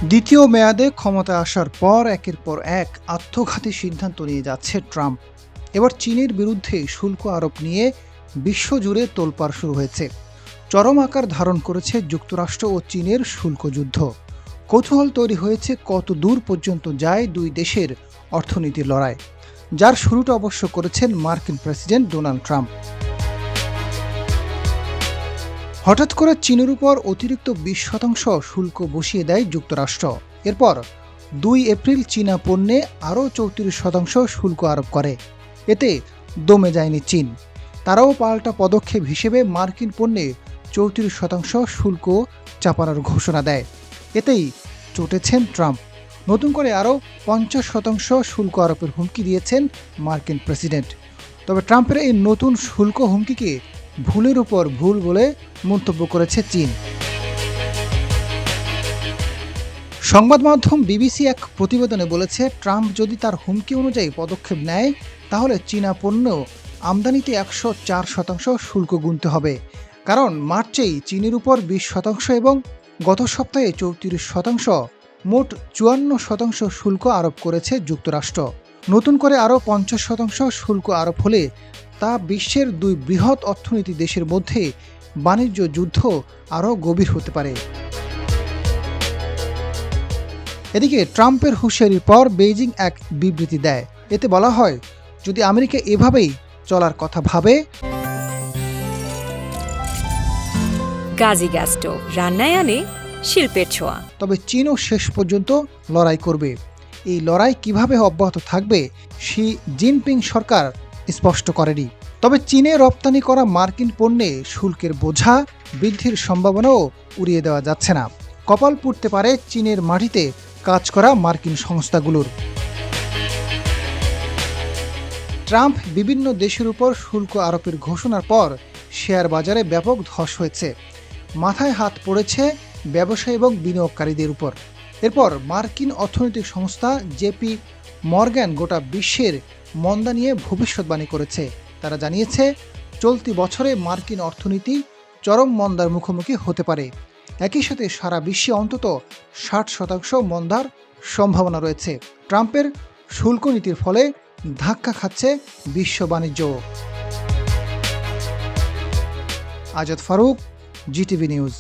দ্বিতীয় মেয়াদে ক্ষমতায় আসার পর একের পর এক আত্মঘাতী সিদ্ধান্ত নিয়ে যাচ্ছে ট্রাম্প। এবার চীনের বিরুদ্ধে শুল্ক আরোপ নিয়ে বিশ্বজুড়ে তোলপাড় শুরু হয়েছে। চরম আকার ধারণ করেছে যুক্তরাষ্ট্র ও চীনের শুল্ক যুদ্ধ। কৌতূহল তৈরি হয়েছে কত দূর পর্যন্ত যায় দুই দেশের অর্থনীতির লড়াই, যার শুরুটা অবশ্য করেছেন মার্কিন প্রেসিডেন্ট ডোনাল্ড ট্রাম্প। হঠাৎ করে চীনের উপর অতিরিক্ত 20% শুল্ক বসিয়ে দেয় যুক্তরাষ্ট্র। এরপর 2 এপ্রিল চীনা পণ্যে আরও 34% শুল্ক আরোপ করে। এতে দমে যায়নি চীন, তারাও পাল্টা পদক্ষেপ হিসেবে মার্কিন পণ্যে 34% শুল্ক চাপানোর ঘোষণা দেয়। এতেই চটেছেন ট্রাম্প। নতুন করে আরও 50% শুল্ক আরোপের হুমকি দিয়েছেন মার্কিন প্রেসিডেন্ট। তবে ট্রাম্পের এই নতুন শুল্ক হুমকিকে ভুলের উপর ভুল বলে মন্তব্য করেছে চীন। সংবাদ মাধ্যম বিবিসি এক প্রতিবেদনে বলেছে, ট্রাম্প যদি তার হুমকি অনুযায়ী পদক্ষেপ নেয় তাহলে চীনা পণ্য আমদানিতে 104% শুল্ক গুনতে হবে। কারণ মার্চেই চীনের উপর 20% এবং গত সপ্তাহে 34%, মোট 54% শুল্ক আরোপ করেছে যুক্তরাষ্ট্র। নতুন করে আরও 50% শুল্ক আরোপ হলে তা বিশ্বের 2 বৃহৎ অর্থনীতি দেশের মধ্যে বাণিজ্য যুদ্ধ আরও গভীর হতে পারে। এদিকে ট্রাম্পের হুঁশিয়ারির পর বেইজিং এক বিবৃতি দেয়। এতে বলা হয়, যদি আমেরিকা এভাবেই চলার কথা ভাবে, গাজী গ্যাস স্টোভ রান্নায় আনে শিল্পের ছোঁয়া, তবে চীনও শেষ পর্যন্ত লড়াই করবে। এই লড়াই কিভাবে অব্যাহত থাকবে শি জিনপিং সরকার স্পষ্ট করেনি। তবে চীনে রপ্তানি করা মার্কিন পণ্যে শুল্কের বোঝা বৃদ্ধির সম্ভাবনাও উড়িয়ে দেওয়া যাচ্ছে না। কপাল পুড়তে পারে চীনের মাটিতে কাজ করা মার্কিন সংস্থাগুলোর। ট্রাম্প বিভিন্ন দেশের উপর শুল্ক আরোপের ঘোষণার পর শেয়ার বাজারে ব্যাপক ধস হয়েছে। মাথায় হাত পড়েছে ব্যবসায়ী এবং বিনিয়োগকারীদের উপর। এরপর মার্কিন অর্থনৈতিক সংস্থা জেপি মর্গ্যান গোটা বিশ্বের মন্দা নিয়ে ভবিষ্যৎবাণী করেছে। তারা জানিয়েছে, চলতি বছরে মার্কিন অর্থনীতি চরম মন্দার মুখোমুখি হতে পারে। একই সাথে সারা বিশ্বে অন্তত 60% মন্দার সম্ভাবনা রয়েছে। ট্রাম্পের শুল্ক নীতির ফলে ধাক্কা খাচ্ছে বিশ্ব বাণিজ্য। Azad Farooq, GTV news.